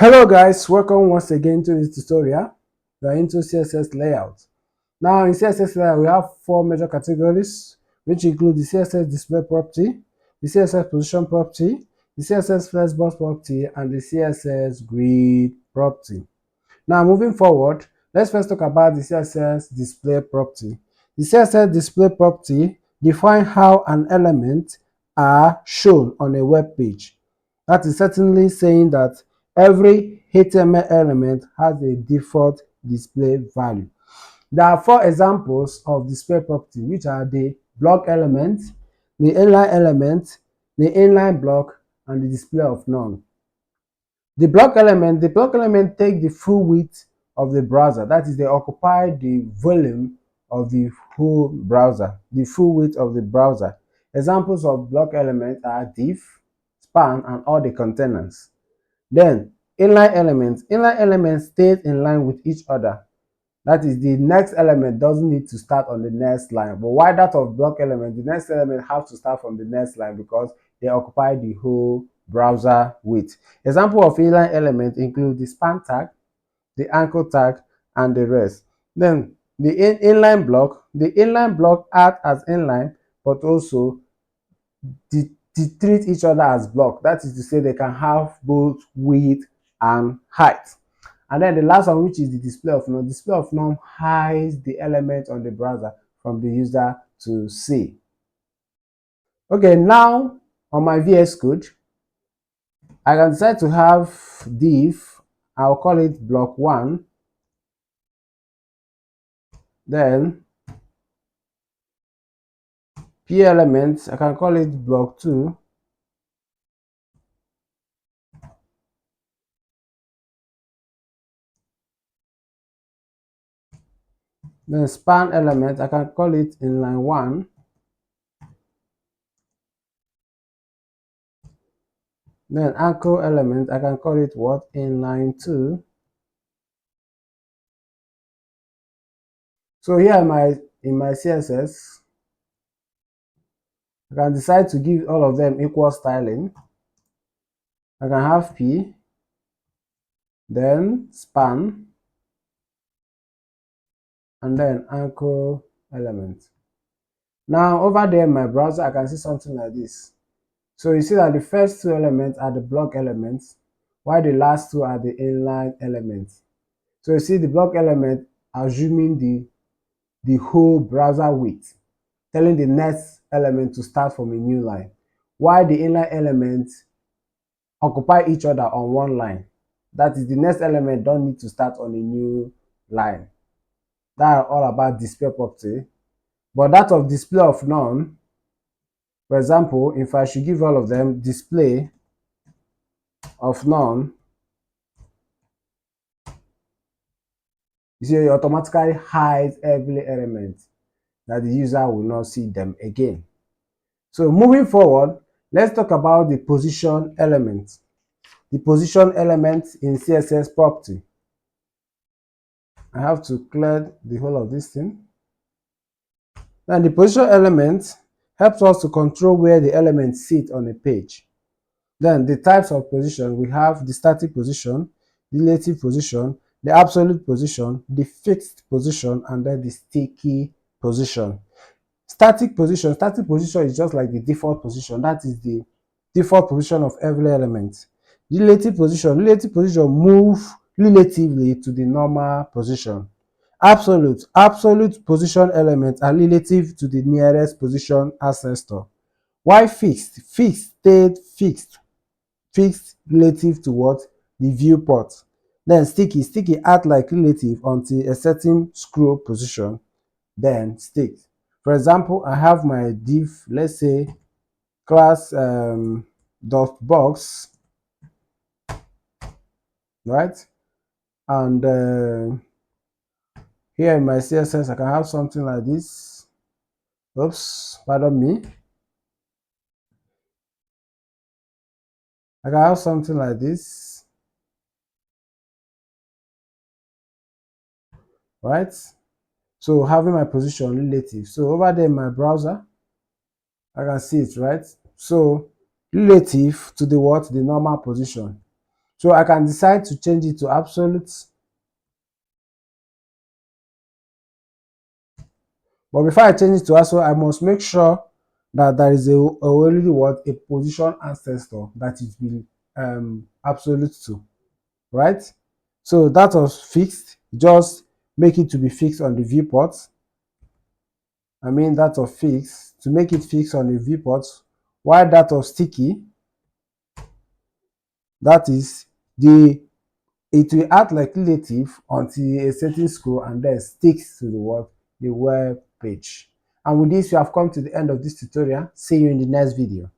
Hello guys, welcome once again to this tutorial. We are into CSS layout. Now in CSS layout we have four major categories which include the CSS display property, the CSS position property, the CSS flexbox property and the CSS grid property. Now moving forward, let's first talk about the CSS display property. The CSS display property defines how an element are shown on a web page. That is certainly saying that every HTML element has a default display value. There are four examples of display property, which are the block element, the inline element, the inline block, and the display of none. The block element take the full width of the browser. That is, they occupy the volume of the whole browser, the full width of the browser. Examples of block elements are div, span, and all the containers. Then inline elements stay in line with each other. That is, the next element doesn't need to start on the next line. But why that of block element, the next element has to start from the next line because they occupy the whole browser width. Example of inline element include the span tag, the anchor tag, and the rest. Then the inline block act as inline, but also they treat each other as block. That is to say, they can have both width and height. And then the last one, which is the display of none. Display of none hides the element on the browser from the user to see. Okay, now on my VS Code, I can decide to have div. I'll call it block 1. Then P element, I can call it block 2. Then span element, I can call it inline 1. Then anchor element, I can call it what? Inline 2. So here in my CSS, I can decide to give all of them equal styling. I can have P, then span, and then anchor element. Now over there in my browser, I can see something like this. So you see that the first two elements are the block elements, while the last two are the inline elements. So you see the block element assuming the whole browser width, telling the next element to start from a new line, while the inline elements occupy each other on one line. That is, the next element don't need to start on a new line. That's all about display property. But that of display of none, for example, if I should give all of them display of none, you see it automatically hides every element that the user will not see them again. So moving forward, let's talk about the position element. The position element in CSS property. I have to clear the whole of this thing. Now the position element helps us to control where the elements sit on a page. Then the types of position, we have the static position, the relative position, the absolute position, the fixed position, and then the sticky position. Static position is just like the default position. That is the default position of every element. Relative position move relatively to the normal position. Absolute position elements are relative to the nearest position ancestor. Why fixed stayed fixed relative to what? The viewport. Then sticky act like relative until a certain scroll position, then stick. For example, I have my div, let's say class dot box, right? And here in my CSS, I can have something like this. Oops, pardon me. I can have something like this, right? So having my position relative. So over there in my browser, I can see it, right? So relative to the what? The normal position. So I can decide to change it to absolute. But before I change it to absolute, I must make sure that there is already what a position ancestor that it will absolute to, right? So that was fixed. Just make it to be fixed on the viewport. I mean that of fixed to make it fixed on the viewport. While that of sticky, that is the it will act like relative until a certain scroll and then sticks to the what the web page. And with this, you have come to the end of this tutorial. See you in the next video.